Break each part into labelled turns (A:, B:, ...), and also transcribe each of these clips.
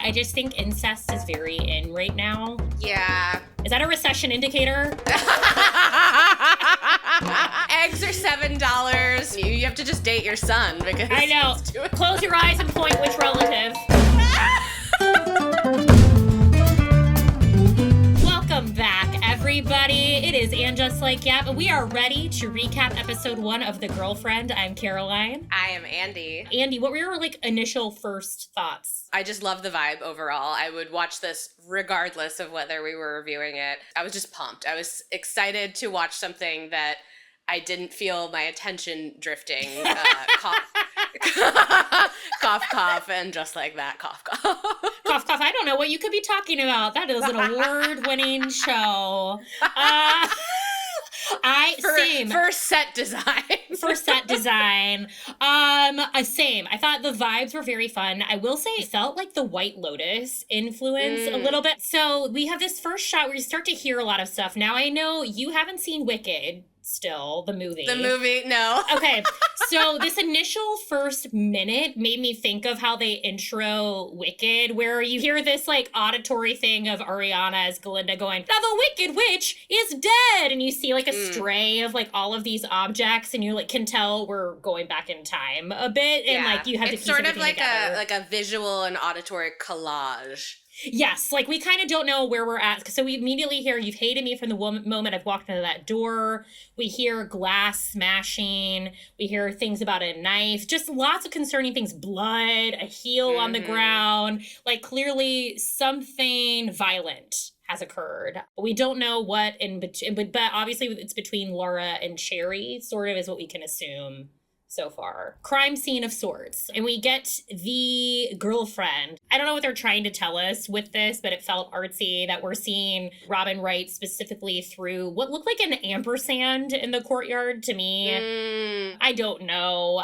A: I just think incest is very in right now.
B: Yeah.
A: Is that a recession indicator?
B: Eggs are $7. You have to just date your son because
A: I know. Close your eyes and point which relative. Welcome back, everybody. It is And Just Like Yap, and we are ready to recap episode 1 of The Girlfriend. I'm Caroline.
B: I am Andy.
A: Andy, what were your initial first thoughts?
B: I just love the vibe overall. I would watch this regardless of whether we were reviewing it. I was just pumped. I was excited to watch something that I didn't feel my attention drifting. Cough, cough, and just like that, cough, cough.
A: Cough, cough. I don't know what you could be talking about. That is an award-winning show. Same.
B: For set design.
A: For set design. Same. I thought the vibes were very fun. I will say it felt like the White Lotus influence a little bit. So we have this first shot where you start to hear a lot of stuff. Now I know you haven't seen Wicked still, the movie.
B: The movie, no.
A: Okay, so this initial first minute made me think of how they intro Wicked, where you hear this auditory thing of Ariana as Glinda going, "Now the Wicked Witch is dead!" And you see a stray of all of these objects, and you can tell we're going back in time a bit, and you have to piece
B: sort of
A: everything together.
B: a visual and auditory collage.
A: Yes, we kind of don't know where we're at. So we immediately hear, "You've hated me from the moment I've walked into that door." We hear glass smashing. We hear things about a knife. Just lots of concerning things. Blood, a heel on the ground. Clearly something violent has occurred. We don't know what but obviously it's between Laura and Cherry, sort of is what we can assume so far. Crime scene of sorts. And we get the girlfriend. I don't know what they're trying to tell us with this, but it felt artsy that we're seeing Robin Wright specifically through what looked like an ampersand in the courtyard to me. I don't know.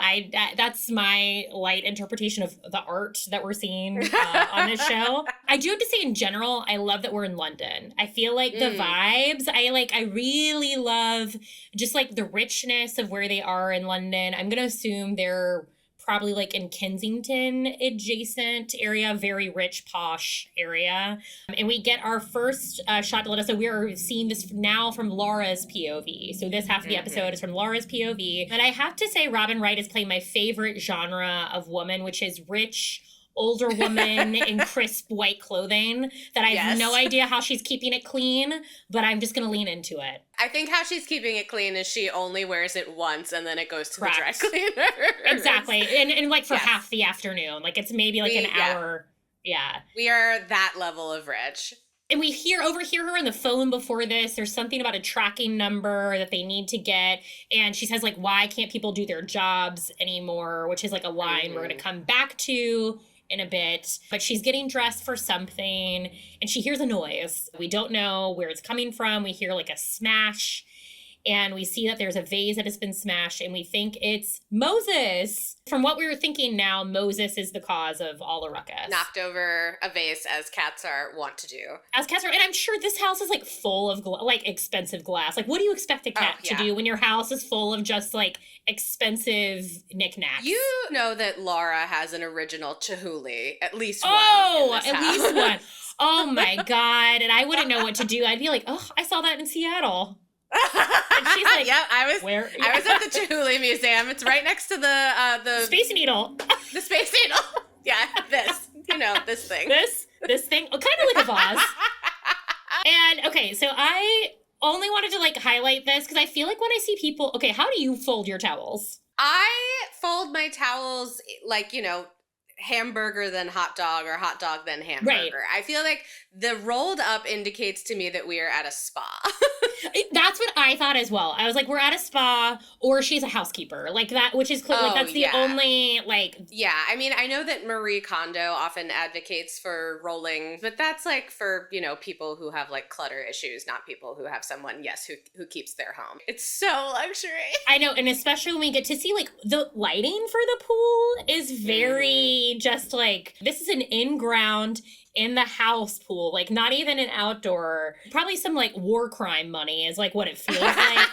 A: That's my light interpretation of the art that we're seeing on this show. I do have to say in general, I love that we're in London. I feel like the vibes, I really love just the richness of where they are in London. I'm going to assume they're probably in Kensington adjacent area, very rich, posh area. And we get our first shot to let us know we are seeing this now from Laura's POV. So this half of the episode is from Laura's POV. And I have to say Robin Wright is playing my favorite genre of woman, which is rich, older woman in crisp white clothing that I have no idea how she's keeping it clean, but I'm just going to lean into it.
B: I think how she's keeping it clean is she only wears it once and then it goes to the dry cleaner.
A: Exactly. And for half the afternoon. It's maybe an hour. Yeah.
B: We are that level of rich.
A: And we overhear her on the phone before this. There's something about a tracking number that they need to get. And she says, why can't people do their jobs anymore? Which is a line we're going to come back to in a bit. But she's getting dressed for something and she hears a noise. We don't know where it's coming from. We hear a smash and we see that there's a vase that has been smashed and we think it's Moses. From what we were thinking now, Moses is the cause of all the ruckus.
B: Knocked over a vase as cats want to do.
A: And I'm sure this house is full of expensive glass. What do you expect a cat to do when your house is full of just expensive knickknacks?
B: You know that Laura has an original Chihuly, at least one.
A: Oh, at least one. Oh my God. And I wouldn't know what to do. I'd be I saw that in Seattle. And she's
B: yeah, I was at the Chihuly Museum. It's right next to the
A: Space Needle.
B: The Space Needle. Yeah, this thing.
A: This thing, kind of like a vase. And okay, so I only wanted to highlight this because I feel when I see people, okay, how do you fold your towels?
B: I fold my towels hamburger then hot dog or hot dog then hamburger.
A: Right.
B: I feel the rolled up indicates to me that we are at a spa.
A: That's what I thought as well. I was we're at a spa or she's a housekeeper. That, which is clear. That's the only
B: Yeah, I mean, I know that Marie Kondo often advocates for rolling, but that's for, people who have clutter issues, not people who have someone, who keeps their home. It's so luxury.
A: I know, and especially when we get to see the lighting for the pool is very just this is an in-ground in the house pool, not even an outdoor, probably some war crime money money is like what it feels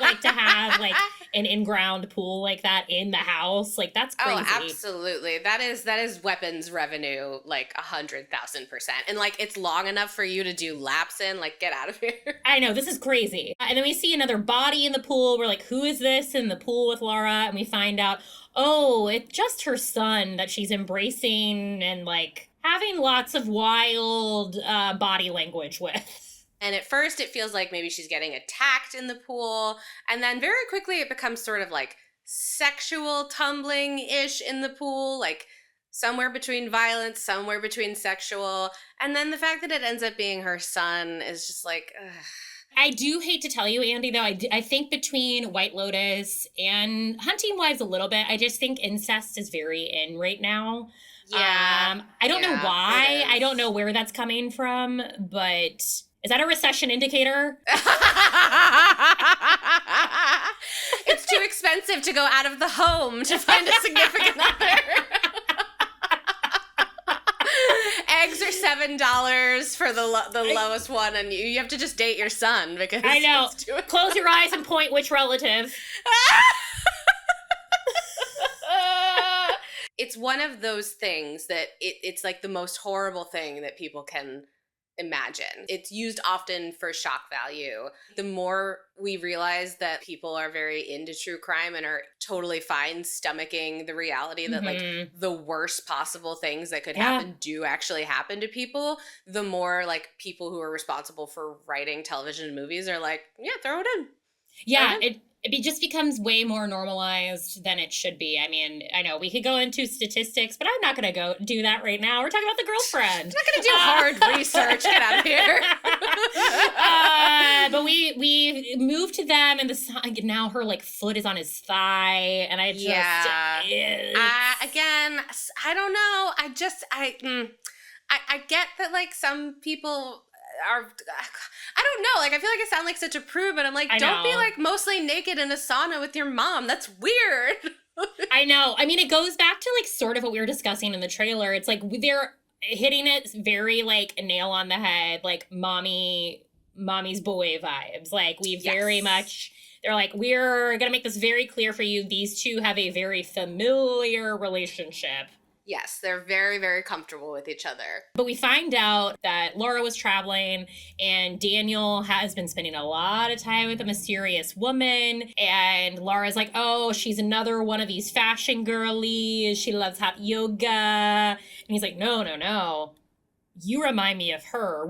A: like to have like an in-ground pool like that in the house. Like that's crazy.
B: Oh, absolutely. That is weapons revenue, like 100,000%. And like it's long enough for you to do laps in. Like, get out of here.
A: I know, this is crazy. And then we see another body in the pool. We're like, who is this in the pool with Laura? And we find out, oh, it's just her son that she's embracing and like having lots of wild body language with.
B: And at first it feels like maybe she's getting attacked in the pool. And then very quickly it becomes sort of like sexual tumbling-ish in the pool. Like somewhere between violence, somewhere between sexual. And then the fact that it ends up being her son is just like, ugh.
A: I do hate to tell you, Andy, though, I think between White Lotus and Hunting Wives a little bit, I just think incest is very in right now.
B: Yeah.
A: I don't know why. I don't know where that's coming from, but is that a recession indicator?
B: It's too expensive to go out of the home to find a significant other. Eggs are $7 for the lowest one, and you have to just date your son because
A: I know. Close your eyes and point which relative.
B: It's one of those things that it's like the most horrible thing that people can imagine. It's used often for shock value. The more we realize that people are very into true crime and are totally fine stomaching the reality that like the worst possible things that could happen do actually happen to people, the more like people who are responsible for writing television and movies are like, yeah, throw it in.
A: Yeah, it just becomes way more normalized than it should be. I mean, I know we could go into statistics, but I'm not going to go do that right now. We're talking about The Girlfriend.
B: I'm not going to do hard research. Get out of here.
A: But we moved to them, and now her like foot is on his thigh, and I just
B: again, I don't know. I get that like some people are, I don't know, like I feel like I sound like such a prude, but I'm like, don't be like mostly naked in a sauna with your mom. That's weird.
A: I know. I mean, it goes back to like sort of what we were discussing in the trailer. It's like they're hitting it very like a nail on the head, like mommy's boy vibes. Like we very much, they're like, we're gonna make this very clear for you. These two have a very familiar relationship.
B: Yes, they're very, very comfortable with each other.
A: But we find out that Laura was traveling and Daniel has been spending a lot of time with a mysterious woman. And Laura's like, oh, she's another one of these fashion girlies. She loves hot yoga. And he's like, no. You remind me of her,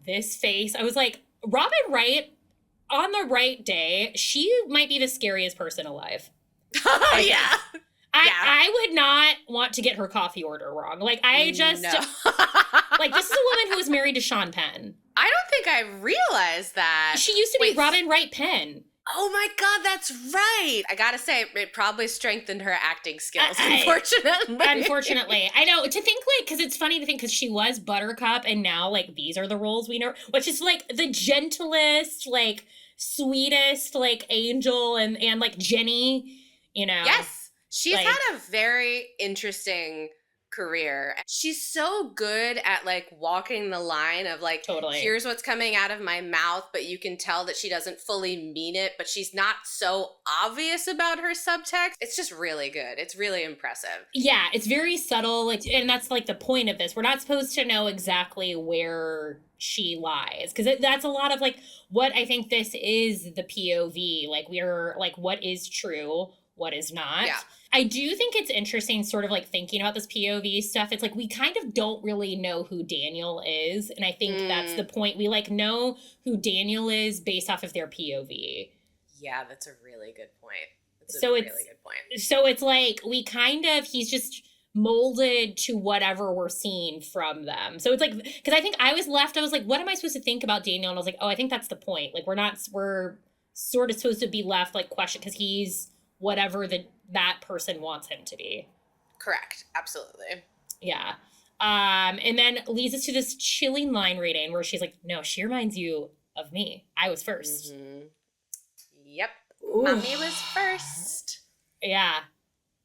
A: this face, I was like, Robin Wright, on the right day, she might be the scariest person alive.
B: Oh, yeah.
A: I would not want to get her coffee order wrong. Like, I just, like, this is a woman who was married to Sean Penn.
B: I don't think I realized that.
A: She used to be Robin Wright Penn.
B: Oh my God, that's right. I gotta say, it probably strengthened her acting skills, unfortunately.
A: Unfortunately. I know, to think, like, because it's funny to think, because she was Buttercup, and now, like, these are the roles we know, which is, like, the gentlest, like, sweetest, like, angel, and like, Jenny, you know?
B: Yes. She's had a very interesting career. She's so good at like walking the line of like, here's what's coming out of my mouth, but you can tell that she doesn't fully mean it, but she's not so obvious about her subtext. It's just really good. It's really impressive.
A: Yeah, it's very subtle. Like, and that's like the point of this. We're not supposed to know exactly where she lies, because that's a lot of like what I think this is, the POV. Like, we're like, what is true, what is not.
B: Yeah.
A: I do think it's interesting sort of like thinking about this POV stuff. It's like we kind of don't really know who Daniel is. And I think that's the point. We like know who Daniel is based off of their POV.
B: Yeah, that's a really good point.
A: So it's like we kind of, he's just molded to whatever we're seeing from them. So it's like, because I think I was like, what am I supposed to think about Daniel? And I was like, oh, I think that's the point. Like we're sort of supposed to be left like question, because he's whatever that person wants him to be.
B: Correct. Absolutely.
A: Yeah. And then leads us to this chilling line reading where she's like, no, she reminds you of me. I was first.
B: Mm-hmm. Yep.
A: Ooh.
B: Mommy was first.
A: Yeah.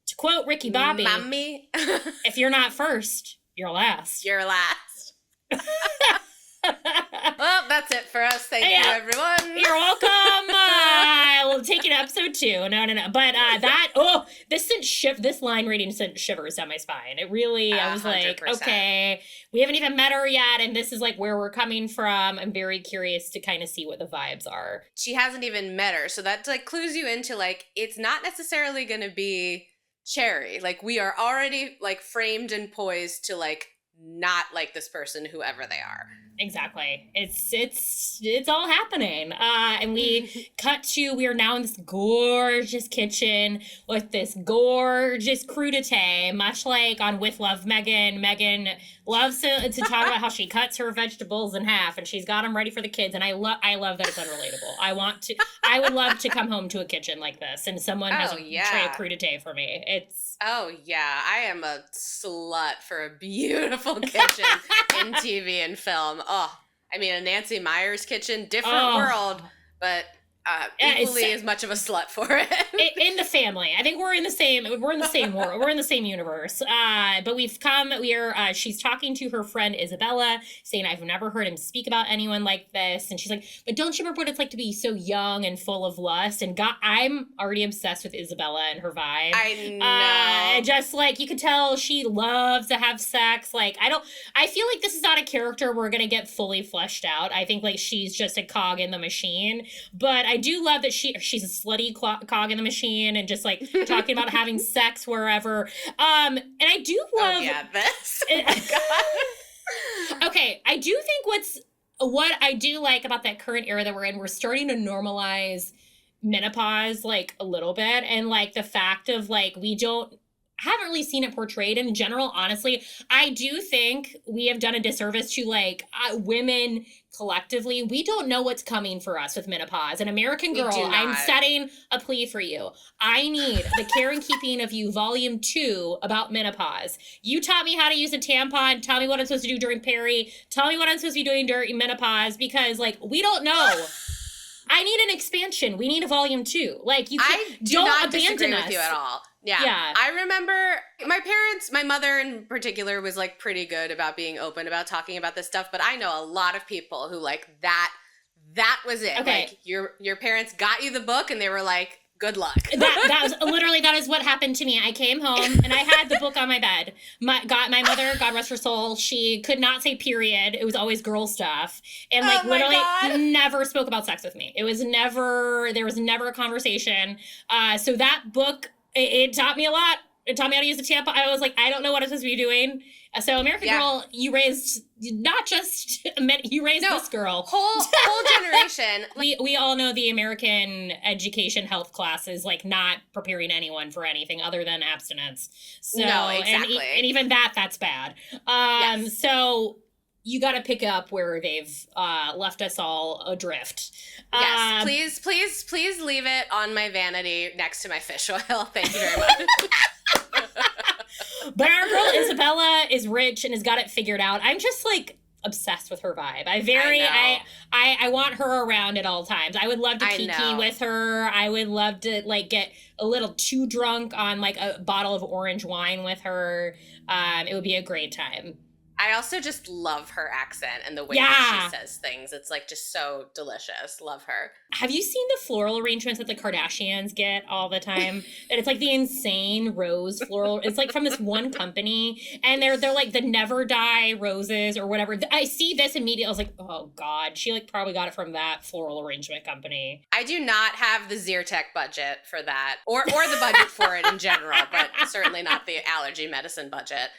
A: To quote Ricky Bobby,
B: Mommy.
A: if you're not first, you're last.
B: You're last. Well, that's it for us. Thank you, everyone.
A: You're welcome. We'll take it episode 2. No. But this line reading sent shivers down my spine. It really, I was
B: 100%.
A: like, okay, we haven't even met her yet, and this is like where we're coming from. I'm very curious to kind of see what the vibes are.
B: She hasn't even met her, so that like clues you into like it's not necessarily going to be Cherry. Like we are already like framed and poised to like not like this person, whoever they are.
A: Exactly. It's all happening. And we we are now in this gorgeous kitchen with this gorgeous crudité, much like on With Love, Megan. Megan loves to talk about how she cuts her vegetables in half and she's got them ready for the kids. And I love that it's unrelatable. I would love to come home to a kitchen like this and someone has a tray of crudité for me.
B: Oh, yeah. I am a slut for a beautiful kitchen in TV and film. Oh, I mean, a Nancy Meyers kitchen, different world, but equally as much of a slut for it.
A: In the family. I think we're in the same world. We're in the same universe. But she's talking to her friend Isabella, saying, I've never heard him speak about anyone like this. And she's like, but don't you remember what it's like to be so young and full of lust? And I'm already obsessed with Isabella and her vibe.
B: I know.
A: Just like, you could tell she loves to have sex. Like, I feel like this is not a character we're going to get fully fleshed out. I think like she's just a cog in the machine. But I do love that she's a slutty cog in the machine and just like talking about having sex wherever. And I do love.
B: Oh, yeah, this. Oh my God.
A: Okay, I do think what I do like about that current era that we're in, we're starting to normalize menopause like a little bit, and like the fact of like haven't really seen it portrayed in general. Honestly, I do think we have done a disservice to like women collectively. We don't know what's coming for us with menopause. An American Girl, I'm setting a plea for you. I need the Care and Keeping of You Volume 2 about menopause. You taught me how to use a tampon. Tell me what I'm supposed to do during peri. Tell me what I'm supposed to be doing during menopause, because like we don't know. I need an expansion. We need a volume 2. Like
B: I do
A: don't
B: not
A: abandon
B: disagree
A: us.
B: with you at all. Yeah. I remember my mother in particular was like pretty good about being open about talking about this stuff, but I know a lot of people who like that was it.
A: Okay.
B: Like your parents got you the book and they were like, good luck.
A: That is what happened to me. I came home and I had the book on my bed. My mother, God rest her soul, she could not say period. It was always girl stuff. And like literally never spoke about sex with me. There was never a conversation. So that book, it taught me a lot. It taught me how to use a tampon. I was like, I don't know what I'm supposed to be doing. So American Girl, you raised this girl.
B: Whole generation.
A: We all know the American education health class is like not preparing anyone for anything other than abstinence. So,
B: no, exactly.
A: And even that's bad.
B: Yes.
A: So you got to pick up where they've left us all adrift.
B: Yes, please leave it on my vanity next to my fish oil. Thank you very much.
A: But our girl Isabella is rich and has got it figured out. I'm just like obsessed with her vibe. I want her around at all times. I would love to kiki with her. I would love to like get a little too drunk on like a bottle of orange wine with her. It would be a great time.
B: I also just love her accent and the way that she says things. It's like just so delicious. Love her.
A: Have you seen the floral arrangements that the Kardashians get all the time? And it's like the insane rose floral. It's like from this one company, and they're like the Never Die roses or whatever. I see this immediately. I was like, oh God, she like probably got it from that floral arrangement company.
B: I do not have the Zyrtec budget for that, or the budget for it in general, but certainly not the allergy medicine budget.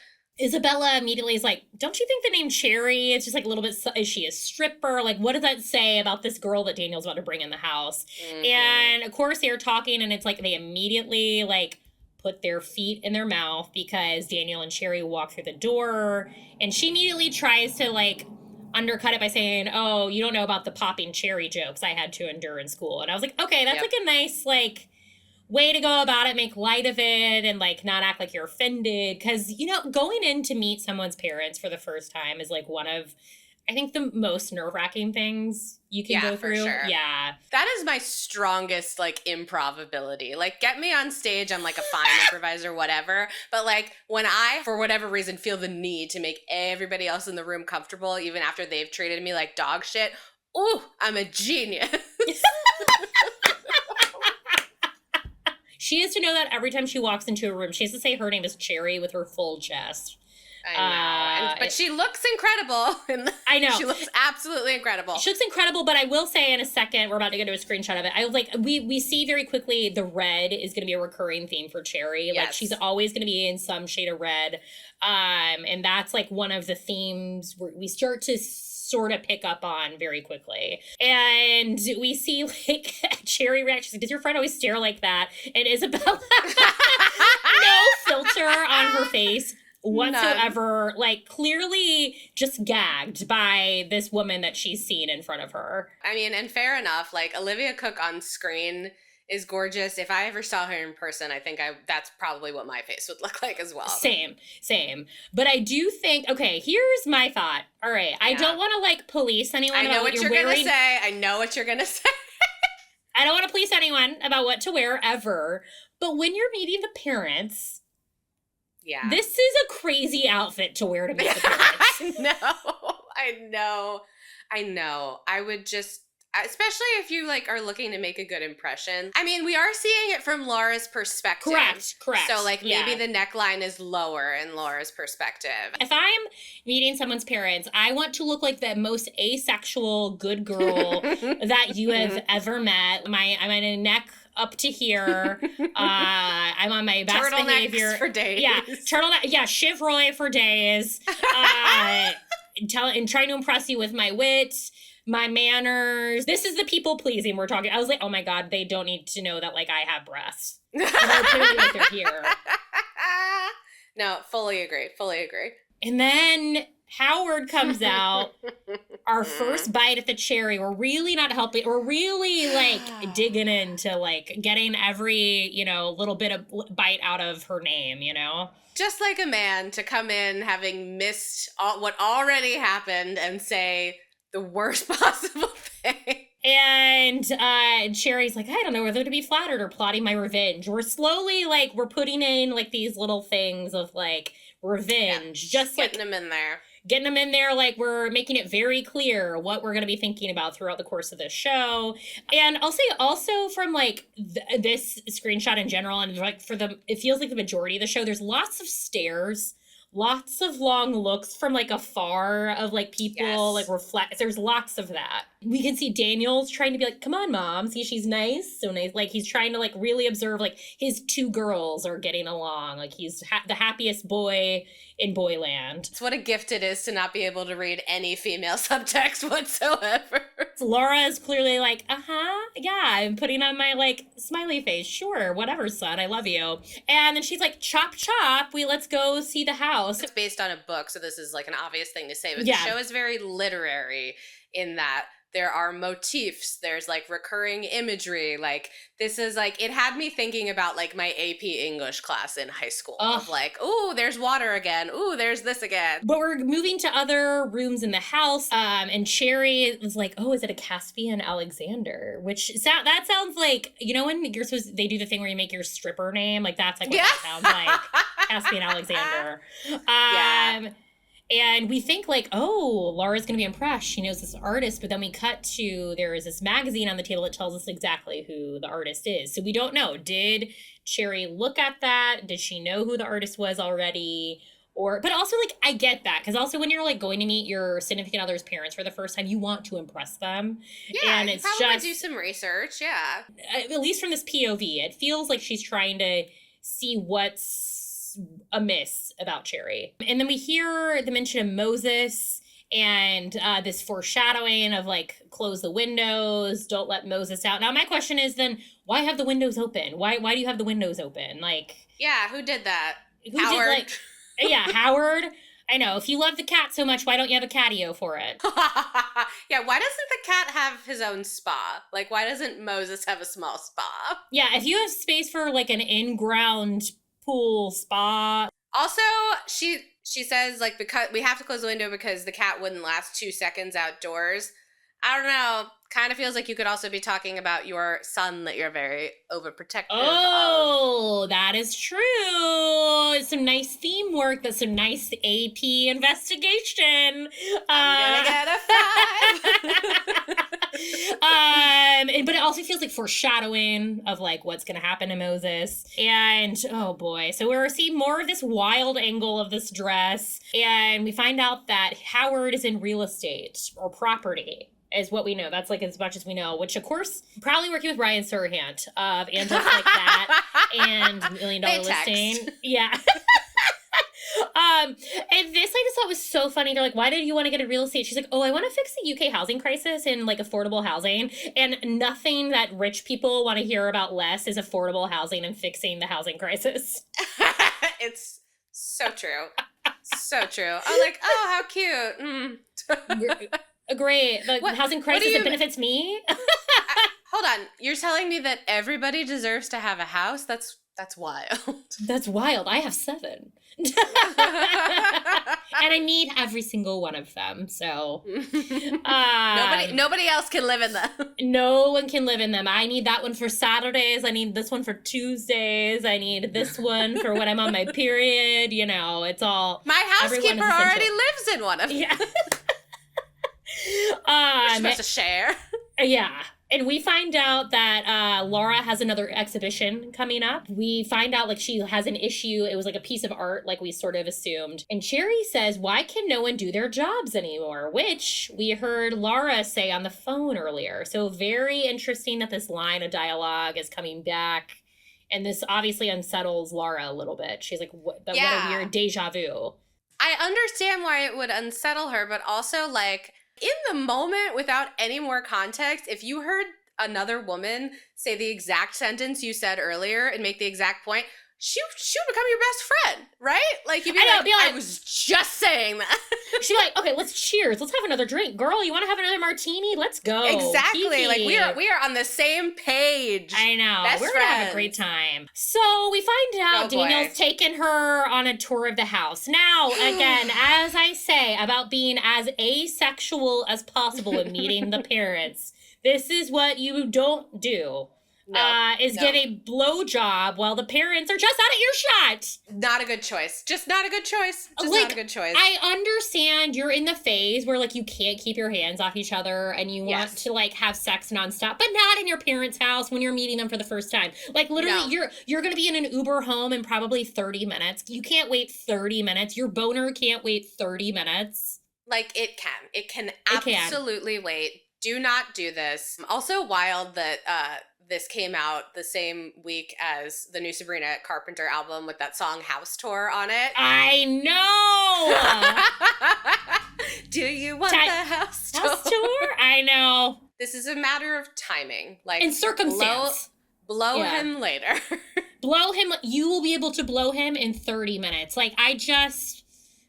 A: Isabella immediately is like, don't you think the name Cherry is just like a little bit, is she a stripper? Like, what does that say about this girl that Daniel's about to bring in the house? Mm-hmm. And of course they're talking, and it's like they immediately like put their feet in their mouth because Daniel and Cherry walk through the door, and she immediately tries to like undercut it by saying, oh, you don't know about the popping cherry jokes I had to endure in school. And I was like, okay, that's like a nice like way to go about it, make light of it, and like not act like you're offended. Because, you know, going in to meet someone's parents for the first time is like one of, I think, the most nerve-wracking things you can go through.
B: For sure.
A: Yeah.
B: That is my strongest like improv ability. Like, get me on stage, I'm like a fine improviser, whatever. But like when I, for whatever reason, feel the need to make everybody else in the room comfortable, even after they've treated me like dog shit, ooh, I'm a genius.
A: She has to know that every time she walks into a room, she has to say her name is Cherry with her full chest.
B: I know. But she looks incredible.
A: I know.
B: She looks absolutely incredible.
A: She looks incredible, but I will say in a second, we're about to get to a screenshot of it. I was like, we see very quickly the red is going to be a recurring theme for Cherry.
B: Yes.
A: Like, she's always going to be in some shade of red. And that's like one of the themes where we start to sort of pick up on very quickly. And we see like Cherry react. She's like, does your friend always stare like that? And Isabella, no filter on her face whatsoever. None. Like, clearly just gagged by this woman that she's seen in front of her.
B: I mean, and fair enough. Like, Olivia Cooke on screen is gorgeous. If I ever saw her in person, I think that's probably what my face would look like as well.
A: Same. But I do think, okay, here's my thought. All right, I don't want to like police anyone.
B: I know what you're gonna say. I know what you're gonna say.
A: I don't want to police anyone about what to wear ever. But when you're meeting the parents, this is a crazy outfit to wear to meet the parents.
B: I know. I would just, especially if you like are looking to make a good impression. I mean, we are seeing it from Laura's perspective.
A: Correct.
B: So like maybe the neckline is lower in Laura's perspective.
A: If I'm meeting someone's parents, I want to look like the most asexual good girl that you have ever met. I'm in a neck up to here. I'm on my best behavior
B: for days.
A: Yeah, turtleneck. Yeah, Shiv Roy for days. And trying to impress you with my wit, my manners. This is the people pleasing we're talking. I was like, oh my God, they don't need to know that like I have breasts. Clearly like they're here.
B: No, fully agree.
A: And then Howard comes out, our first bite at the cherry. We're really not helping. We're really like digging into like getting every, little bit of bite out of her name,
B: Just like a man to come in having missed what already happened and say the worst possible thing.
A: And Cherry's like, I don't know whether to be flattered or plotting my revenge. We're slowly like, we're putting in like these little things of like revenge. Just like
B: getting them in there.
A: Getting them in there, like we're making it very clear what we're going to be thinking about throughout the course of this show. And I'll say also from like this screenshot in general, and like it feels like the majority of the show, there's lots of stares, lots of long looks from like afar of like people like reflect. There's lots of that. We can see Daniel's trying to be like, come on, mom, see, she's nice, so nice. Like he's trying to like really observe like his two girls are getting along. Like he's the happiest boy in Boyland.
B: It's what a gift it is to not be able to read any female subtext whatsoever.
A: Laura is clearly like, yeah, I'm putting on my like smiley face. Sure, whatever, son, I love you. And then she's like, chop, let's go see the house.
B: It's based on a book, so this is like an obvious thing to say, but the show is very literary in that there are motifs, there's like recurring imagery. Like this is like, it had me thinking about like my AP English class in high school. Of like, ooh, there's water again. Ooh, there's this again.
A: But we're moving to other rooms in the house. And Cherry is like, oh, is it a Caspian Alexander? Which that sounds like, when you're supposed they do the thing where you make your stripper name. Like that's like what that sounds like. Caspian Alexander. And we think like, oh, Laura's going to be impressed. She knows this artist. But then we cut to, there is this magazine on the table that tells us exactly who the artist is. So we don't know. Did Cherry look at that? Did she know who the artist was already? But also like, I get that. Because also when you're like going to meet your significant other's parents for the first time, you want to impress them.
B: Yeah,
A: and
B: it's probably just do some research. Yeah.
A: At least from this POV, it feels like she's trying to see what's amiss about Cherry. And then we hear the mention of Moses and this foreshadowing of like, close the windows, don't let Moses out. Now my question is then, why have the windows open? Why do you have the windows open? Like,
B: yeah, who did that?
A: Howard. Howard. I know, if you love the cat so much, why don't you have a catio for it?
B: Yeah, why doesn't the cat have his own spa? Like, why doesn't Moses have a small spa?
A: Yeah, if you have space for like an in-ground pool spa.
B: Also, she says like, because we have to close the window because the cat wouldn't last 2 seconds outdoors. I don't know. Kind of feels like you could also be talking about your son that you're very overprotective of.
A: That is true. Some nice theme work. That's some nice AP investigation.
B: I'm gonna get a 5.
A: also feels like foreshadowing of like what's going to happen to Moses. And oh boy, so we're seeing more of this wild angle of this dress. And we find out that Howard is in real estate or property. Is what we know. That's like as much as we know, which of course, probably working with Ryan Serhant of And Just Like That and $1 Million Listing. Yeah. And this I just thought was so funny. They're like, why did you want to get a real estate? She's like, oh, I want to fix the UK housing crisis and like affordable housing. And nothing that rich people want to hear about less is affordable housing and fixing the housing crisis.
B: It's so true. So true. I'm like, oh, how cute.
A: Great. The housing crisis that benefits me.
B: Hold on. You're telling me that everybody deserves to have a house? That's wild.
A: That's wild. I have 7. And I need every single one of them. So
B: nobody else can live in them.
A: No one can live in them. I need that one for Saturdays. I need this one for Tuesdays. I need this one for when I'm on my period. You know, it's all.
B: My housekeeper already lives in one of them.
A: Yeah.
B: We're supposed to share.
A: Yeah. And we find out that Laura has another exhibition coming up. We find out like she has an issue. It was like a piece of art, like we sort of assumed. And Cherry says, why can no one do their jobs anymore? Which we heard Laura say on the phone earlier. So very interesting that this line of dialogue is coming back. And this obviously unsettles Laura a little bit. She's like, what a weird deja vu.
B: I understand why it would unsettle her, but also like, in the moment, without any more context, if you heard another woman say the exact sentence you said earlier and make the exact point, she would become your best friend, right? Like, you'd be like, I was just saying that.
A: She'd be like, okay, let's cheers. Let's have another drink. Girl, you want to have another martini? Let's go.
B: Exactly.
A: Kiki.
B: Like, we are on the same page.
A: I know. We're going to have a great time. So we find out Daniel's taken her on a tour of the house. Now, again, as I say about being as asexual as possible in meeting the parents, this is what you don't do. Give a blowjob while the parents are just out of earshot.
B: Not a good choice. Just not a good choice. Just
A: like,
B: not a good choice.
A: I understand you're in the phase where like you can't keep your hands off each other and you want to like have sex nonstop, but not in your parents' house when you're meeting them for the first time. Like literally you're gonna be in an Uber home in probably 30 minutes. You can't wait 30 minutes. Your boner can't wait 30 minutes.
B: Like it can absolutely wait. Do not do this. Also wild that this came out the same week as the new Sabrina Carpenter album with that song House Tour on it.
A: I know!
B: Do you want the house tour?
A: House tour? I know.
B: This is a matter of timing. Like,
A: and circumstance.
B: Blow him later.
A: Blow him. You will be able to blow him in 30 minutes. Like,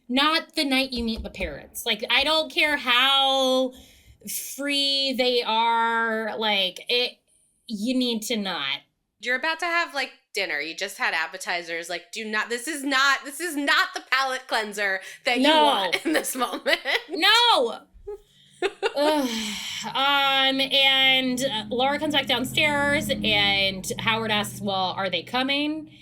A: not the night you meet the parents. Like, I don't care how free they are. Like, you need to not.
B: You're about to have like dinner. You just had appetizers. Like, this is not the palate cleanser that you want in this moment.
A: No. And Laura comes back downstairs and Howard asks, well, are they coming?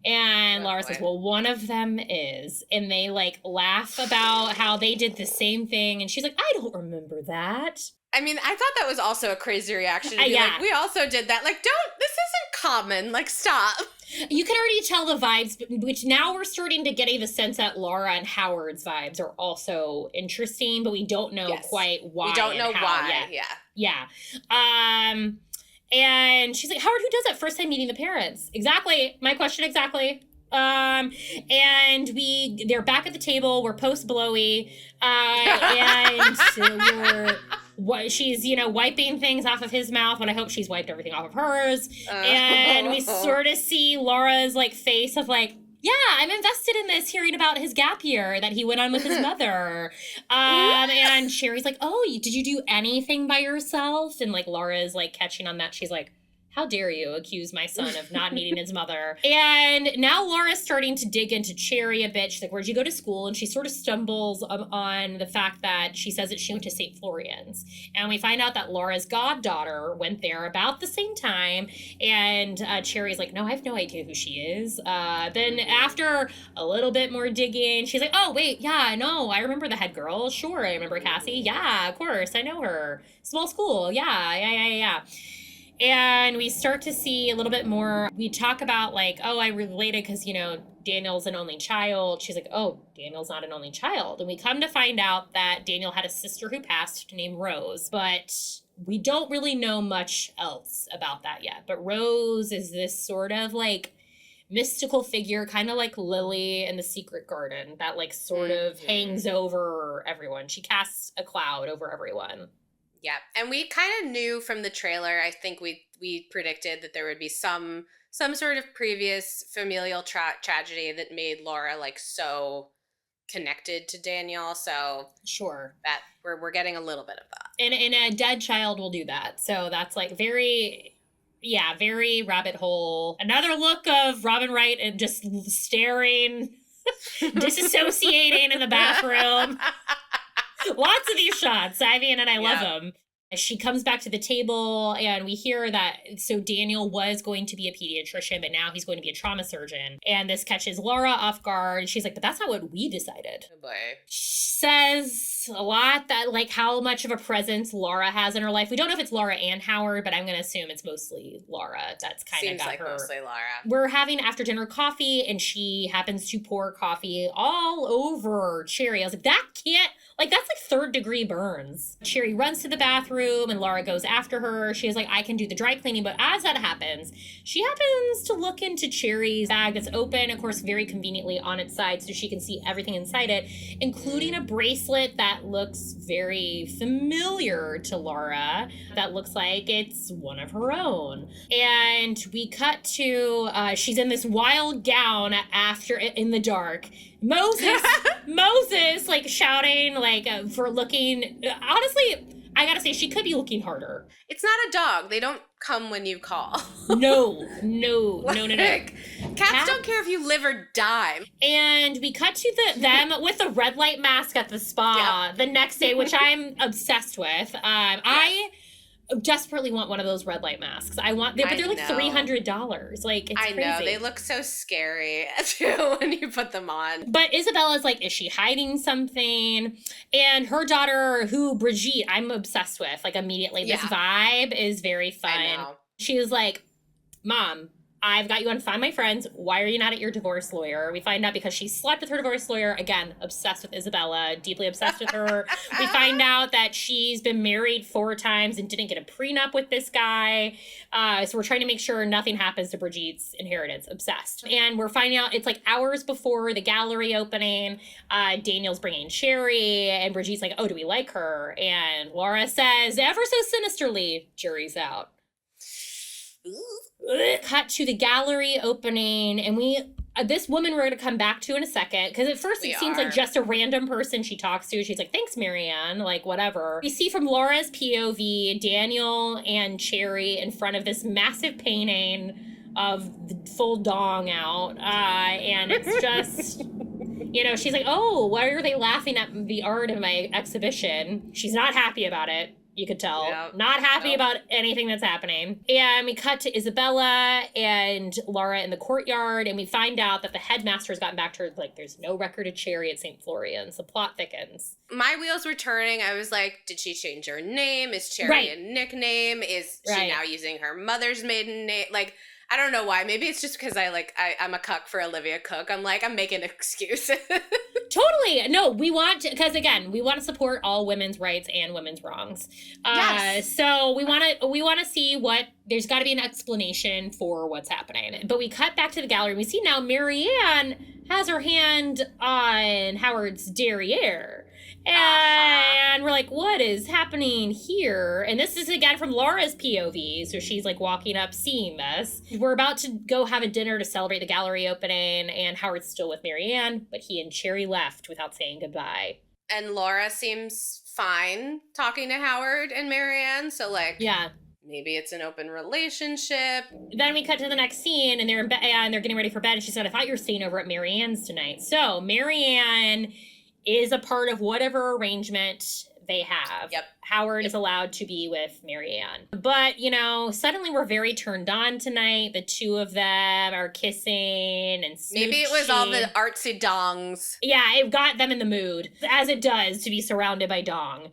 A: And Laura says, well, one of them is. And they like laugh about how they did the same thing. And she's like, I don't remember that.
B: I mean, I thought that was also a crazy reaction to be like, we also did that. Like, this isn't common. Like, stop.
A: You can already tell the vibes, which now we're starting to get the sense that Laura and Howard's vibes are also interesting, but we don't know quite why.
B: We don't know why.
A: Yet. Yeah. And she's like, Howard, who does that first time meeting the parents? Exactly. My question exactly. And they're back at the table. We're post blowy. And she's, wiping things off of his mouth when I hope she's wiped everything off of hers. And we sort of see Laura's like face of like, yeah, I'm invested in this, hearing about his gap year that he went on with his mother. And Sherry's like, oh, did you do anything by yourself? And like Laura's like catching on that. She's like, how dare you accuse my son of not meeting his mother? And now Laura's starting to dig into Cherry a bit. She's like, where'd you go to school? And she sort of stumbles on the fact that she says that she went to St. Florian's. And we find out that Laura's goddaughter went there about the same time. And Cherry's like, no, I have no idea who she is. Then after a little bit more digging, she's like, oh, wait, yeah, no, I remember the head girl. Sure, I remember Cassie. Yeah, of course, I know her. Small school. Yeah. And we start to see a little bit more. We talk about like, oh, I related because, Daniel's an only child. She's like, oh, Daniel's not an only child. And we come to find out that Daniel had a sister who passed named Rose, but we don't really know much else about that yet. But Rose is this sort of like mystical figure, kind of like Lily in the Secret Garden, that like sort of hangs over everyone. She casts a cloud over everyone.
B: Yeah, and we kind of knew from the trailer, I think we predicted that there would be some sort of previous familial tragedy that made Laura like so connected to Daniel. So
A: sure,
B: that we're getting a little bit of that.
A: And a dead child will do that. So that's like very rabbit hole. Another look of Robin Wright and just staring, disassociating in the bathroom. Lots of these shots. I mean, and I love them. She comes back to the table and we hear that, so Daniel was going to be a pediatrician, but now he's going to be a trauma surgeon. And this catches Laura off guard. She's like, but that's not what we decided.
B: Oh boy.
A: She says a lot that like how much of a presence Laura has in her life. We don't know if it's Laura and Howard, but I'm going to assume it's mostly Laura. That's kind of got
B: like
A: her.
B: Mostly Laura.
A: We're having after dinner coffee and she happens to pour coffee all over Cherry. I was like, that can't, like, that's like third-degree burns. Cherry runs to the bathroom and Laura goes after her. She's like, I can do the dry cleaning. But as that happens, she happens to look into Cherry's bag that's open, of course, very conveniently on its side so she can see everything inside it, including a bracelet that looks very familiar to Laura, that looks like it's one of her own. And we cut to, she's in this wild gown after in the dark. Moses, like shouting, like for looking. Honestly, I gotta say, she could be looking harder.
B: It's not a dog. They don't come when you call.
A: No.
B: Cats don't care if you live or die.
A: And we cut to them with a red light mask at the spa the next day, which I'm obsessed with. I desperately want one of those red light masks. But they're like $300. Like, it's crazy.
B: I know, they look so scary too when you put them on.
A: But Isabella's like, is she hiding something? And her daughter, who Brigitte, I'm obsessed with. Like, immediately, this vibe is very fun.
B: I know.
A: She was like, Mom, I've got you on Find My Friends. Why are you not at your divorce lawyer? We find out because she slept with her divorce lawyer. Again, obsessed with Isabella, deeply obsessed with her. We find out that she's been married 4 times and didn't get a prenup with this guy. So we're trying to make sure nothing happens to Brigitte's inheritance. Obsessed. And we're finding out it's like hours before the gallery opening. Daniel's bringing Cherry and Brigitte's like, oh, do we like her? And Laura says, ever so sinisterly, jury's out. Cut to the gallery opening, and this woman we're going to come back to in a second, because at first it seems like just a random person she talks to. She's like, thanks, Marianne, like, whatever. We see from Laura's POV, Daniel and Cherry in front of this massive painting of the full dong out, and it's just... she's like, oh, why are they laughing at the art of my exhibition? She's not happy about it. You could tell. Yep. Not happy about anything that's happening. And we cut to Isabella and Laura in the courtyard, and we find out that the headmaster's gotten back to her, like, there's no record of Cherry at St. Florian's. The plot thickens.
B: My wheels were turning. I was like, did she change her name? Is Cherry a nickname? Is she now using her mother's maiden name? Like, I don't know why. Maybe it's just because I'm a cuck for Olivia Cooke. I'm making excuses.
A: Totally. No, we want to, because again, we want to support all women's rights and women's wrongs. So we want to see there's got to be an explanation for what's happening. But we cut back to the gallery and we see now Marianne has her hand on Howard's derriere. And we're like, what is happening here? And this is again from Laura's POV. So she's like walking up, seeing this. We're about to go have a dinner to celebrate the gallery opening. And Howard's still with Marianne, but he and Cherry left without saying goodbye.
B: And Laura seems fine talking to Howard and Marianne. So maybe it's an open relationship.
A: Then we cut to the next scene and they're in bed and they're getting ready for bed. And she said, I thought you were staying over at Marianne's tonight. So Marianne is a part of whatever arrangement they have.
B: Yep.
A: Howard is allowed to be with Marianne. But, suddenly we're very turned on tonight. The two of them are kissing and smooching.
B: Maybe it was all the artsy dongs.
A: Yeah, it got them in the mood, as it does to be surrounded by dong.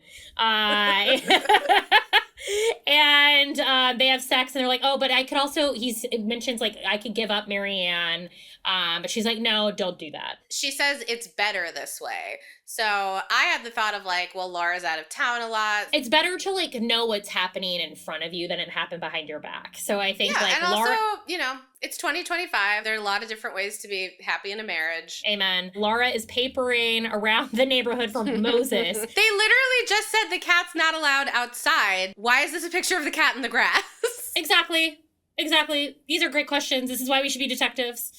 A: And they have sex, and they're like, oh, but I could also, it mentions, like, I could give up Marianne. But she's like, no, don't do that.
B: She says it's better this way. So I had the thought of like, well, Laura's out of town a lot.
A: It's better to like know what's happening in front of you than it happened behind your back. So I think
B: yeah,
A: like
B: and
A: Laura,
B: also, you know, it's 2025. There are a lot of different ways to be happy in a marriage.
A: Amen. Laura is papering around the neighborhood for Moses.
B: They literally just said the cat's not allowed outside. Why is this a picture of the cat in the grass?
A: Exactly. These are great questions. This is why we should be detectives.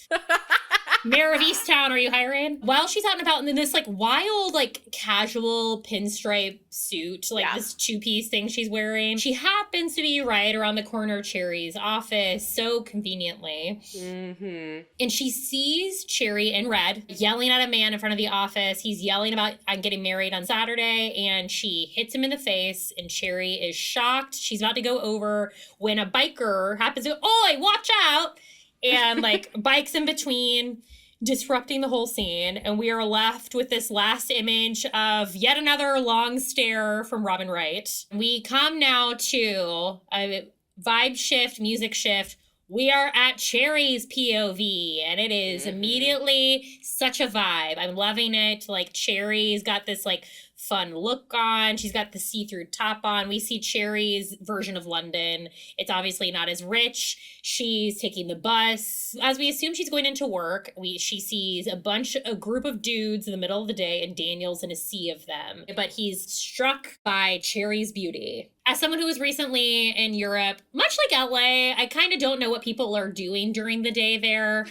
A: Mayor of Easttown, are you hiring? While she's out and about in this like wild, like casual pinstripe suit, like this 2-piece thing she's wearing, she happens to be right around the corner of Cherry's office so conveniently.
B: Mm-hmm.
A: And she sees Cherry in red yelling at a man in front of the office. He's yelling about, I'm getting married on Saturday, and she hits him in the face, and Cherry is shocked. She's about to go over when a biker happens to, oi, watch out! And like bikes in between, disrupting the whole scene. And we are left with this last image of yet another long stare from Robin Wright. We come now to a vibe shift, music shift. We are at Cherry's POV, and it is immediately such a vibe. I'm loving it. Like, Cherry's got this like fun look on. She's got the see-through top on. We see Cherry's version of London. It's obviously not as rich. She's taking the bus. As we assume she's going into work, she sees a group of dudes in the middle of the day, and Daniel's in a sea of them. But he's struck by Cherry's beauty. As someone who was recently in Europe, much like LA, I kind of don't know what people are doing during the day there. And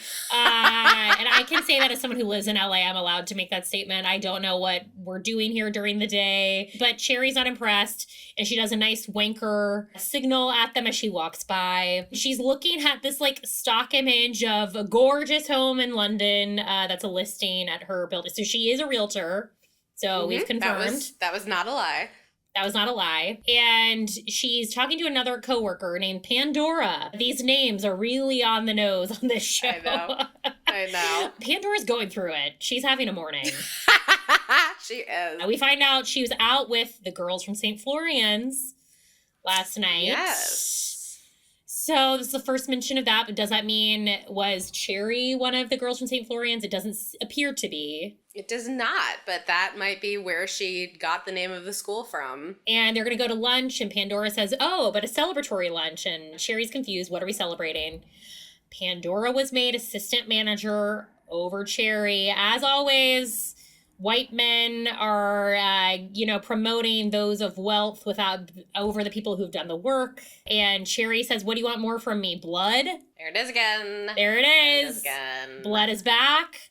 A: I can say that as someone who lives in LA, I'm allowed to make that statement. I don't know what we're doing here during the day. But Cherry's not impressed, and she does a nice wanker signal at them as she walks by. She's looking at this like stock image of a gorgeous home in London that's a listing at her building. So she is a realtor. So we've confirmed.
B: That was not a lie.
A: That was not a lie. And she's talking to another coworker named Pandora. These names are really on the nose on this show.
B: I know.
A: Pandora's going through it. She's having a morning.
B: She is.
A: We find out she was out with the girls from St. Florian's last night.
B: Yes.
A: So this is the first mention of that, but does that mean, was Cherry one of the girls from St. Florian's? It doesn't appear to be.
B: It does not, but that might be where she got the name of the school from.
A: And they're going to go to lunch, and Pandora says, oh, but a celebratory lunch. And Cherry's confused. What are we celebrating? Pandora was made assistant manager over Cherry. As always, white men are, promoting those of wealth over the people who've done the work. And Cherry says, what do you want more from me? Blood?
B: There it is again.
A: There it is.
B: There it is again.
A: Blood is back.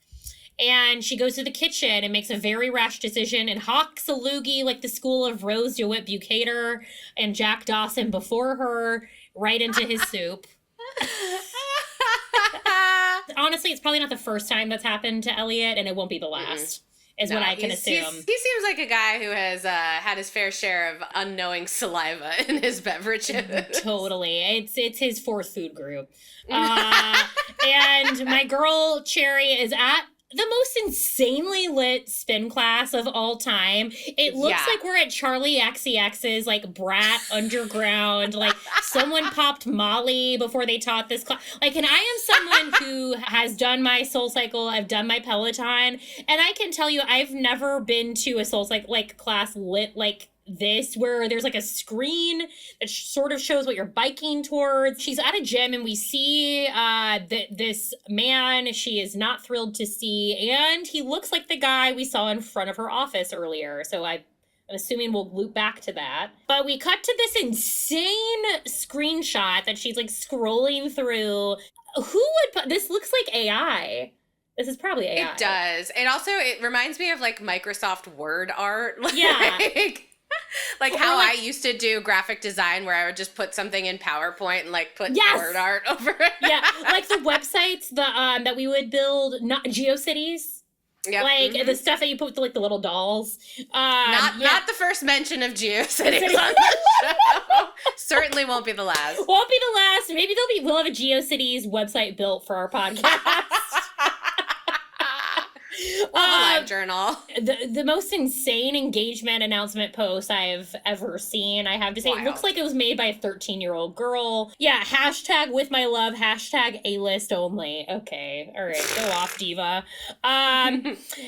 A: And she goes to the kitchen and makes a very rash decision and hawks a loogie like the school of Rose DeWitt Bucator and Jack Dawson before her right into his soup. Honestly, it's probably not the first time that's happened to Elliot, and it won't be the last. Is what I can assume.
B: He seems like a guy who has had his fair share of unknowing saliva in his beverages.
A: Totally. It's his fourth food group. And my girl Cherry is at the most insanely lit spin class of all time. It looks like we're at Charlie XCX's like Brat Underground. Like someone popped Molly before they taught this class. Like, and I am someone who has done my Soul Cycle. I've done my Peloton, and I can tell you, I've never been to a Soul Cycle like class lit like this, where there's like a screen that sort of shows what you're biking towards. She's at a gym, and we see this man she is not thrilled to see, and he looks like the guy we saw in front of her office earlier. So I'm assuming we'll loop back to that. But we cut to this insane screenshot that she's like scrolling through. Who would put this? Looks like AI. This is probably AI.
B: It does. It reminds me of like Microsoft Word art.
A: Yeah.
B: Like how I used to do graphic design, where I would just put something in PowerPoint and like put word art over it.
A: Yeah, like the websites that we would build, not GeoCities.
B: Yep.
A: Like the stuff that you put with the little dolls.
B: Not the first mention of GeoCities on the show. Certainly won't be the last.
A: Won't be the last. Maybe we'll have a GeoCities website built for our podcast.
B: We'll have a live journal.
A: The most insane engagement announcement post I've ever seen, I have to say. Wild. It looks like it was made by a 13-year-old girl. Yeah, hashtag with my love, hashtag A-list only. Okay, all right, go off, diva.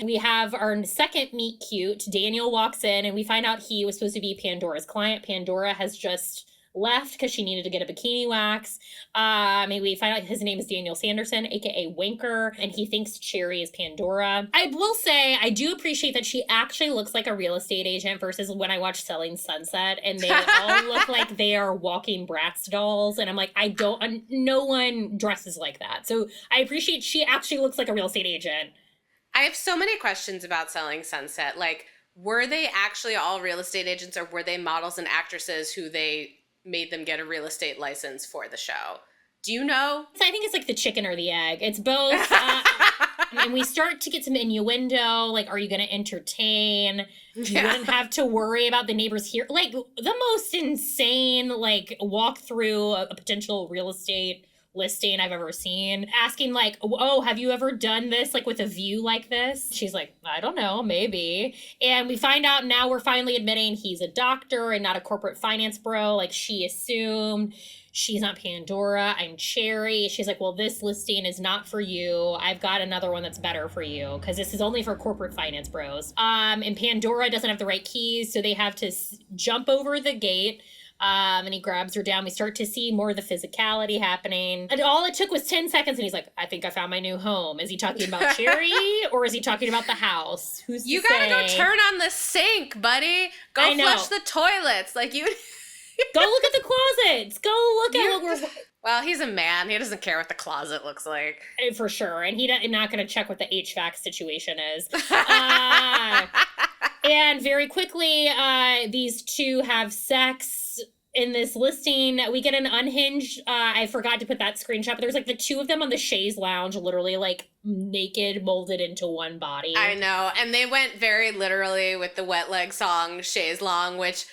A: We have our second meet cute. Daniel walks in, and we find out he was supposed to be Pandora's client. Pandora has just left because she needed to get a bikini wax. And we find out his name is Daniel Sanderson, aka Winker, and he thinks Cherry is Pandora. I will say I do appreciate that she actually looks like a real estate agent versus when I watch Selling Sunset, and they all look like they are walking Bratz dolls, and I'm like, no one dresses like that. So I appreciate she actually looks like a real estate agent.
B: I have so many questions about Selling Sunset. Like, were they actually all real estate agents, or were they models and actresses who they made them get a real estate license for the show? Do you know?
A: I think it's like the chicken or the egg. It's both. And we start to get some innuendo, like, are you going to entertain? You wouldn't have to worry about the neighbors here. Like, the most insane, like, walk through a potential real estate listing I've ever seen, asking like, oh, have you ever done this like with a view like this? She's like, I don't know, maybe. And we find out now we're finally admitting he's a doctor and not a corporate finance bro like she assumed. She's not Pandora, I'm Cherry. She's like, well, this listing is not for you. I've got another one that's better for you because this is only for corporate finance bros. And Pandora doesn't have the right keys, so they have to jump over the gate. And he grabs her down. We start to see more of the physicality happening. And all it took was 10 seconds, and he's like, I think I found my new home. Is he talking about Cherry, or is he talking about the house? Who's
B: You gotta go turn on the sink, buddy. Go flush the toilets. Like, you...
A: Go look at the closets. Go look at what we're...
B: Well, he's a man. He doesn't care what the closet looks like.
A: For sure. And he's not going to check what the HVAC situation is. And very quickly, these two have sex in this listing. We get an unhinged, I forgot to put that screenshot, but there's like the two of them on the chaise lounge, literally like naked, molded into one body.
B: I know. And they went very literally with the wet leg song, Chaise Long, which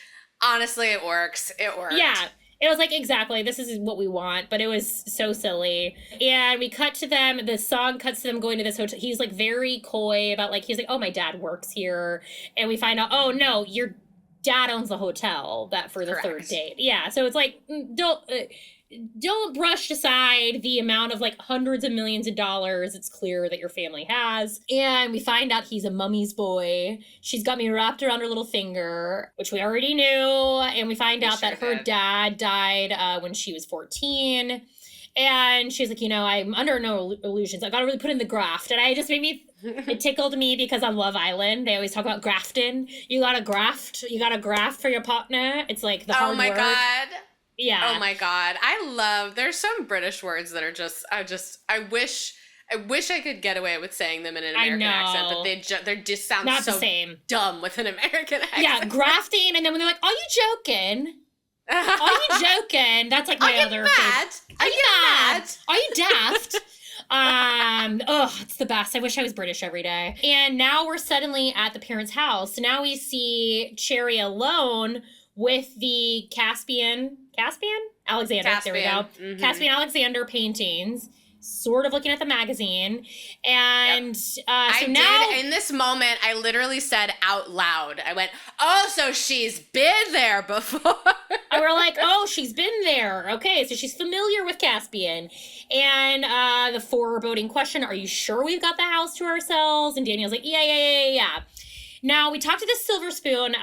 B: honestly, it works. It worked.
A: Yeah. It was like, exactly, this is what we want, but it was so silly. And we cut to them, the song cuts to them going to this hotel. He's like very coy about like, he's like, oh, my dad works here. And we find out, oh no, your dad owns the hotel that for the third date. Yeah. So it's like, don't brush aside the amount of like hundreds of millions of dollars it's clear that your family has. And we find out he's a mummy's boy. She's got me wrapped around her little finger, which we already knew. And we find out that her dad died when she was 14. And she's like, I'm under no illusions. I got to really put in the graft. And it tickled me because on Love Island, they always talk about grafting. You got to graft for your partner. It's like the hard work.
B: Oh my God.
A: Yeah.
B: Oh my God. There's some British words that are I wish I could get away with saying them in an American accent, but they just sound
A: not
B: so
A: the same.
B: Dumb with an American accent.
A: Yeah, grafting, and then when they're like, are you joking? Are you joking? That's like my other favorite. Are you mad? Are you daft? It's the best. I wish I was British every day. And now we're suddenly at the parents' house. So now we see Cherry alone with the Caspian Alexander. There we go. Mm-hmm. Caspian Alexander paintings, sort of looking at the magazine. And
B: in this moment, I literally said out loud, I went, oh, so she's been there before.
A: And we're like, oh, she's been there. Okay, so she's familiar with Caspian. And the foreboding question, are you sure we've got the house to ourselves? And Daniel's like, yeah. Now, we talked to the Silver Spoon.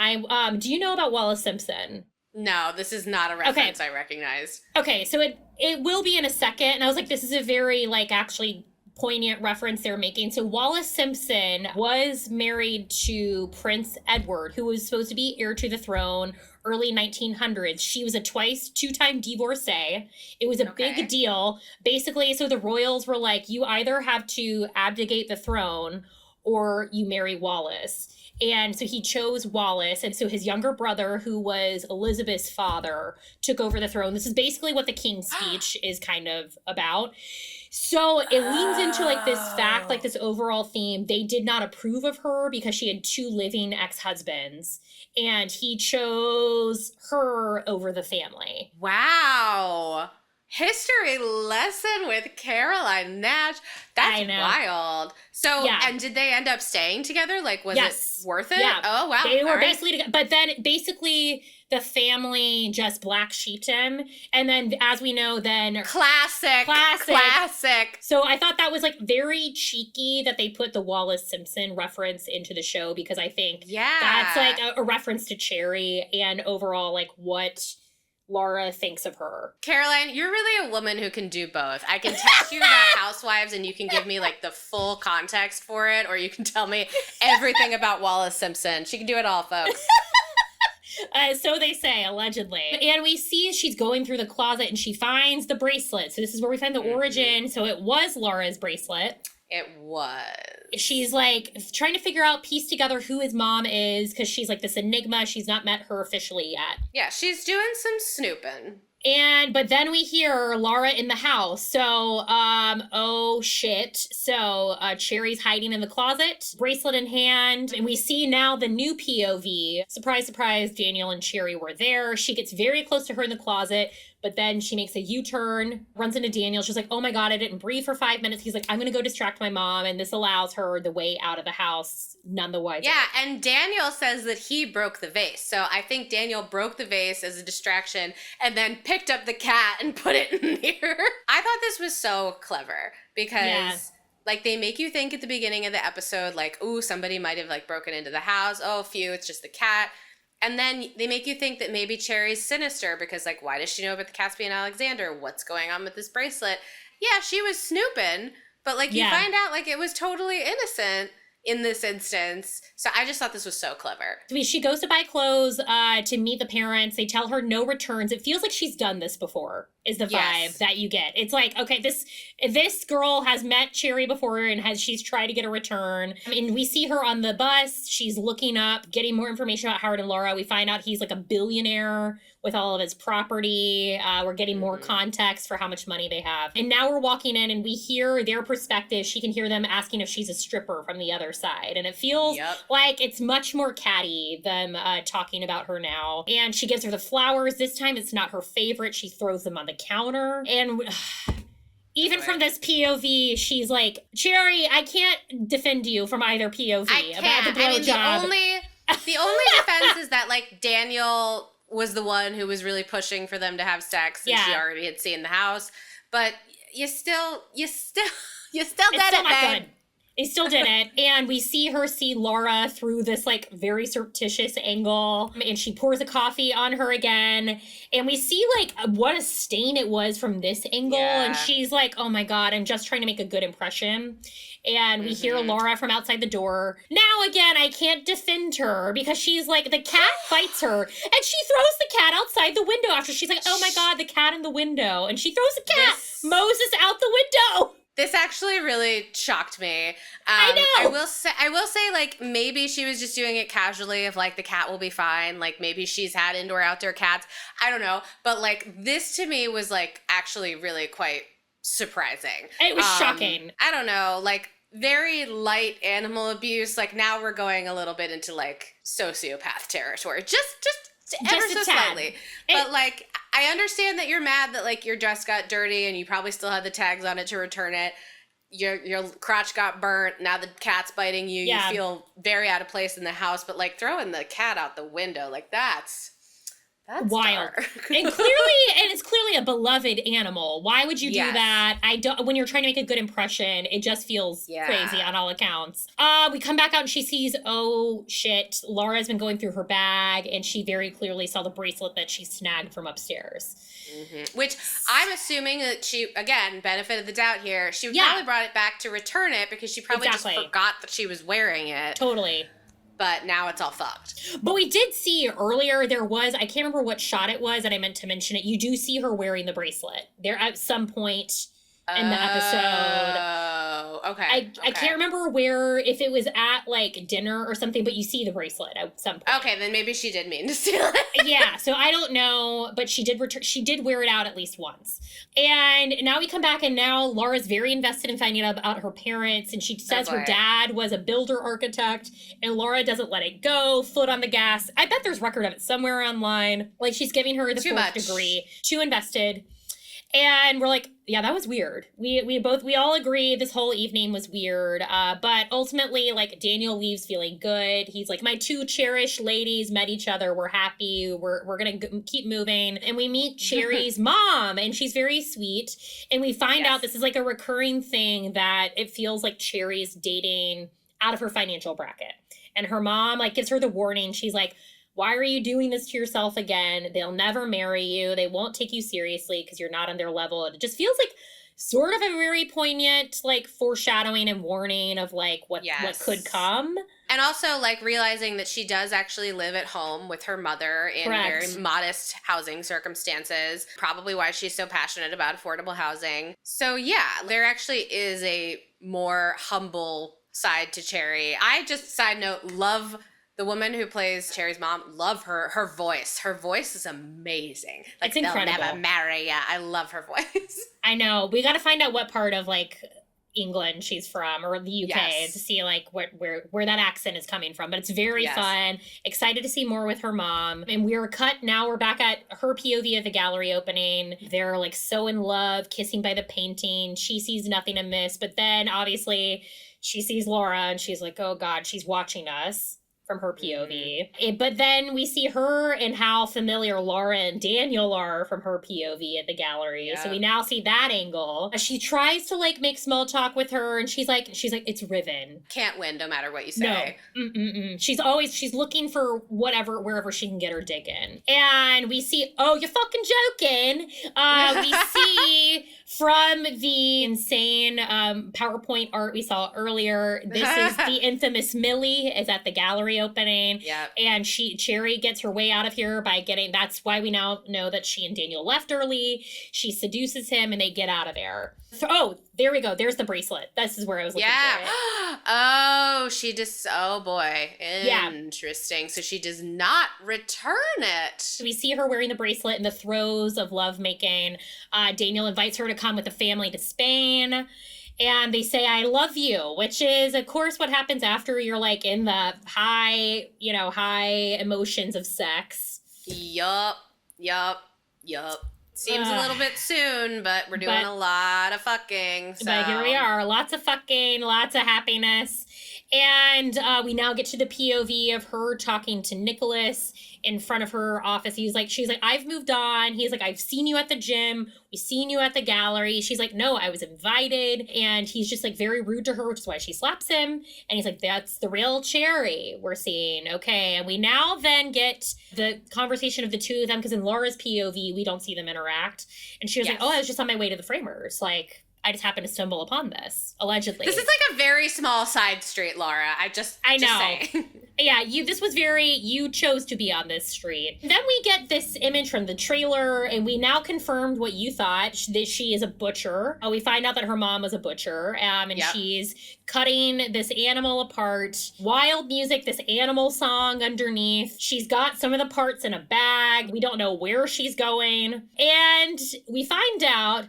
A: Do you know about Wallace Simpson?
B: No, this is not a reference I recognized.
A: Okay, so it will be in a second. And I was like, this is a very, like, actually poignant reference they're making. So Wallace Simpson was married to Prince Edward, who was supposed to be heir to the throne early 1900s. She was a two-time divorcee. It was a big deal. Basically, so the royals were like, you either have to abdicate the throne or you marry Wallace. And so he chose Wallace. And so his younger brother, who was Elizabeth's father, took over the throne. This is basically what the King's Speech is kind of about. So it leans into like this fact, like this overall theme. They did not approve of her because she had two living ex-husbands. And he chose her over the family.
B: Wow. History lesson with Caroline Nash. That's wild. So,
A: yeah.
B: And did they end up staying together? Like, was it worth it?
A: Yeah.
B: Oh, wow.
A: They were basically together. But then basically the family just black sheeped him. And then, as we know, then...
B: Classic.
A: So I thought that was, like, very cheeky that they put the Wallace Simpson reference into the show, because I think that's, like, a reference to Cherry and overall, like, what Laura thinks of her.
B: Caroline, you're really a woman who can do both. I can text you about Housewives and you can give me like the full context for it, or you can tell me everything about Wallace Simpson. She can do it all, folks.
A: So they say, allegedly. And we see she's going through the closet and she finds the bracelet. So this is where we find the origin. So it was Laura's bracelet.
B: It was.
A: She's like trying to figure out, piece together who his mom is, because she's like this enigma. She's not met her officially yet.
B: Yeah, she's doing some snooping.
A: But then we hear Laura in the house. So, oh shit. So, Cherry's hiding in the closet, bracelet in hand. And we see now the new POV. Surprise, surprise, Daniel and Cherry were there. She gets very close to her in the closet, but then she makes a U-turn, runs into Daniel. She's like, oh my God, I didn't breathe for 5 minutes. He's like, I'm going to go distract my mom. And this allows her the way out of the house, none the wiser.
B: Yeah, and Daniel says that he broke the vase. So I think Daniel broke the vase as a distraction and then picked up the cat and put it in here. I thought this was so clever because like they make you think at the beginning of the episode, like, ooh, somebody might have like broken into the house. Oh, phew, it's just the cat. And then they make you think that maybe Cherry's sinister because, like, why does she know about the Caspian Alexander? What's going on with this bracelet? Yeah, she was snooping, but, like, you find out, like, it was totally innocent in this instance. So I just thought this was so clever.
A: She goes to buy clothes to meet the parents. They tell her no returns. It feels like she's done this before, is the vibe that you get. It's like, okay, this girl has met Cherry before and she's tried to get a return. And we see her on the bus. She's looking up, getting more information about Howard and Laura. We find out he's like a billionaire with all of his property. We're getting more context for how much money they have. And now we're walking in and we hear their perspective. She can hear them asking if she's a stripper from the other side. And it feels like it's much more catty, them talking about her now. And she gives her the flowers. This time it's not her favorite. She throws them on the counter. And even from this POV, she's like, Cherry, I can't defend you from either POV about the blowjob.
B: The only defense is that, like, Daniel was the one who was really pushing for them to have sex and she already had seen the house. But you still did it, babe.
A: Good. They still did it. And we see her see Laura through this, like, very surreptitious angle. And she pours a coffee on her again. And we see, like, what a stain it was from this angle. Yeah. And she's like, oh, my God, I'm just trying to make a good impression. And we hear Laura from outside the door. Now, again, I can't defend her because she's like, the cat bites her. And she throws the cat outside the window after she's like, oh, my God, the cat in the window. And she throws the cat, Moses, out the window.
B: This actually really shocked me.
A: I know.
B: I will say, like, maybe she was just doing it casually of, like, the cat will be fine. Like, maybe she's had indoor, outdoor cats. I don't know. But, like, this to me was, like, actually really quite surprising.
A: It was shocking.
B: I don't know. Like, very light animal abuse. Like, now we're going a little bit into, like, sociopath territory. Just ever so slightly. But, like, I understand that you're mad that, like, your dress got dirty and you probably still had the tags on it to return it. Your crotch got burnt. Now the cat's biting you. You feel very out of place in the house. But, like, throwing the cat out the window, like, that's
A: wild. And it's clearly a beloved animal. Why would you do that? When you're trying to make a good impression, it just feels crazy on all accounts. We come back out and she sees, oh shit, Laura's been going through her bag and she very clearly saw the bracelet that she snagged from upstairs.
B: Mm-hmm. Which I'm assuming that she, again, benefit of the doubt here, she probably brought it back to return it because she probably just forgot that she was wearing it.
A: Totally.
B: But now it's all fucked.
A: But we did see earlier, there was, I can't remember what shot it was, and I meant to mention it. You do see her wearing the bracelet there at some point in the episode.
B: Oh, okay.
A: I can't remember if it was at, like, dinner or something, but you see the bracelet at some point.
B: Okay, then maybe she did mean to steal it.
A: Yeah, so I don't know, but she did wear it out at least once. And now we come back, and now Laura's very invested in finding out about her parents, and she says her dad was a builder architect, and Laura doesn't let it go, foot on the gas. I bet there's record of it somewhere online. Like, she's giving her the fourth degree. Too invested. And we're like, yeah, that was weird. We all agree this whole evening was weird. But ultimately, like, Daniel leaves feeling good. He's like, my two cherished ladies met each other. We're happy. We're gonna keep moving. And we meet Cherry's mom, and she's very sweet. And we find out this is like a recurring thing, that it feels like Cherry's dating out of her financial bracket. And her mom, like, gives her the warning. She's like, why are you doing this to yourself again? They'll never marry you. They won't take you seriously because you're not on their level. It just feels like sort of a very poignant, like, foreshadowing and warning of, like, what could come.
B: And also, like, realizing that she does actually live at home with her mother in very modest housing circumstances. Probably why she's so passionate about affordable housing. So, yeah, there actually is a more humble side to Cherry. I just, side note, love the woman who plays Cherry's mom. Love her voice. Her voice is amazing. Like,
A: it's incredible.
B: They'll never marry ya. I love her voice.
A: I know. We got to find out what part of, like, England she's from, or the UK, to see, like, where that accent is coming from. But it's very fun. Excited to see more with her mom. And we're back at her POV at the gallery opening. They're, like, so in love, kissing by the painting. She sees nothing amiss. But then, obviously, she sees Laura, and she's like, oh, God, she's watching us from her POV. But then we see her and how familiar Laura and Daniel are from her POV at the gallery. Yeah. So we now see that angle. She tries to, like, make small talk with her, and she's like, it's Riven.
B: Can't win no matter what you say.
A: No. She's looking for wherever she can get her dig in. And we see, oh, you're fucking joking. We see from the insane PowerPoint art we saw earlier, this is the infamous Millie is at the gallery opening.
B: Yeah.
A: And Cherry gets her way out of here by that's why we now know that she and Daniel left early. She seduces him and they get out of there. Oh, there we go. There's the bracelet. This is where I was looking for it.
B: Oh boy. Interesting. Yeah. So she does not return it.
A: We see her wearing the bracelet in the throes of lovemaking. Daniel invites her to come with the family to Spain. And they say, I love you, which is, of course, what happens after you're, like, in the high emotions of sex.
B: Yup. Seems a little bit soon, but we're doing a lot of fucking. So.
A: But here we are. Lots of fucking, lots of happiness. And we now get to the POV of her talking to Nicholas in front of her office. She's like, I've moved on. He's like, I've seen you at the gym. We've seen you at the gallery. She's like, no, I was invited. And he's just, like, very rude to her, which is why she slaps him. And he's like, that's the real Cherry we're seeing. Okay. And we now then get the conversation of the two of them, because in Laura's POV, we don't see them interact. And she was like, oh, I was just on my way to the Framers. Like, I just happened to stumble upon this, allegedly.
B: This is like a very small side street, Laura. I know.
A: Yeah, you chose to be on this street. Then we get this image from the trailer, and we now confirmed what you thought, that she is a butcher. We find out that her mom was a butcher, and she's cutting this animal apart. Wild music, this animal song underneath. She's got some of the parts in a bag. We don't know where she's going. And we find out,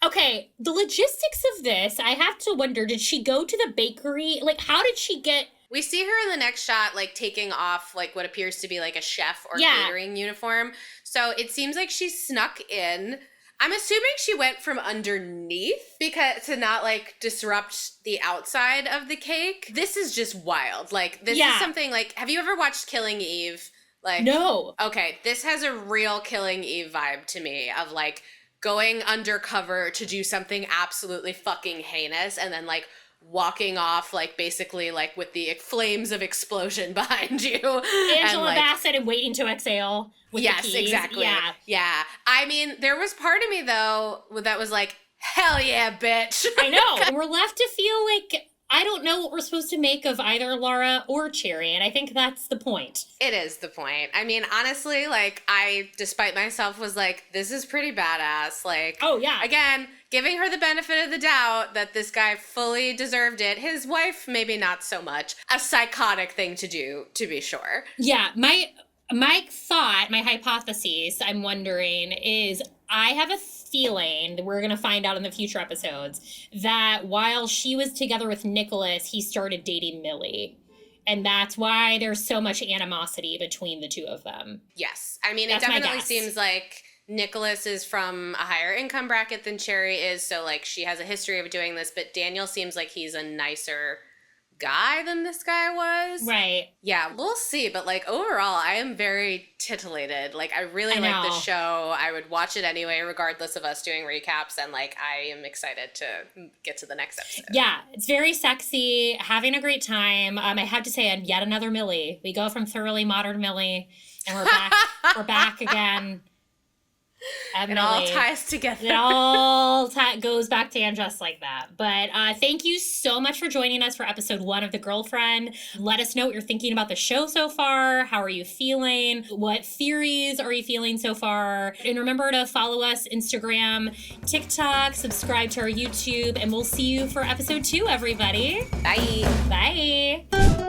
A: okay, the logistics of this, I have to wonder, did she go to the bakery? Like, how did she get...
B: We see her in the next shot, like, taking off, like, what appears to be, like, a chef or catering uniform. So it seems like she snuck in. I'm assuming she went from underneath to not, like, disrupt the outside of the cake. This is just wild. Like, this is something, like, have you ever watched Killing Eve? Like,
A: no.
B: Okay, this has a real Killing Eve vibe to me of, like, going undercover to do something absolutely fucking heinous and then, like, walking off, like, basically, like, with the flames of explosion behind you.
A: Angela Bassett and Waiting to Exhale with the keys.
B: Exactly. Yeah. I mean, there was part of me, though, that was like, hell yeah, bitch.
A: I know. And we're left to feel like, I don't know what we're supposed to make of either Laura or Cherry, and I think that's the point.
B: It is the point. I mean, honestly, like, I, despite myself, was like, this is pretty badass. Like,
A: oh, yeah.
B: Again, giving her the benefit of the doubt that this guy fully deserved it. His wife, maybe not so much. A psychotic thing to do, to be sure.
A: Yeah, my thought, my hypothesis, I'm wondering, is I have a feeling that we're going to find out in the future episodes that while she was together with Nicholas, he started dating Millie. And that's why there's so much animosity between the two of them.
B: Yes. I mean, it definitely seems like Nicholas is from a higher income bracket than Cherry is, so like she has a history of doing this, but Daniel seems like he's a nicer guy than this guy was.
A: Right.
B: Yeah, we'll see, but like overall I am very titillated. Like I really like the show. I would watch it anyway regardless of us doing recaps, and like I am excited to get to the next episode.
A: Yeah, it's very sexy, having a great time. I have to say, and yet another Millie. We go from thoroughly modern Millie and we're back we're back again.
B: It all ties together.
A: It all goes back to and just like that. But thank you so much for joining us for episode 1 of The Girlfriend. Let us know what you're thinking about the show so far. How are you feeling? What theories are you feeling so far? And remember to follow us Instagram, TikTok, subscribe to our YouTube, and we'll see you for episode 2, everybody.
B: Bye.
A: Bye.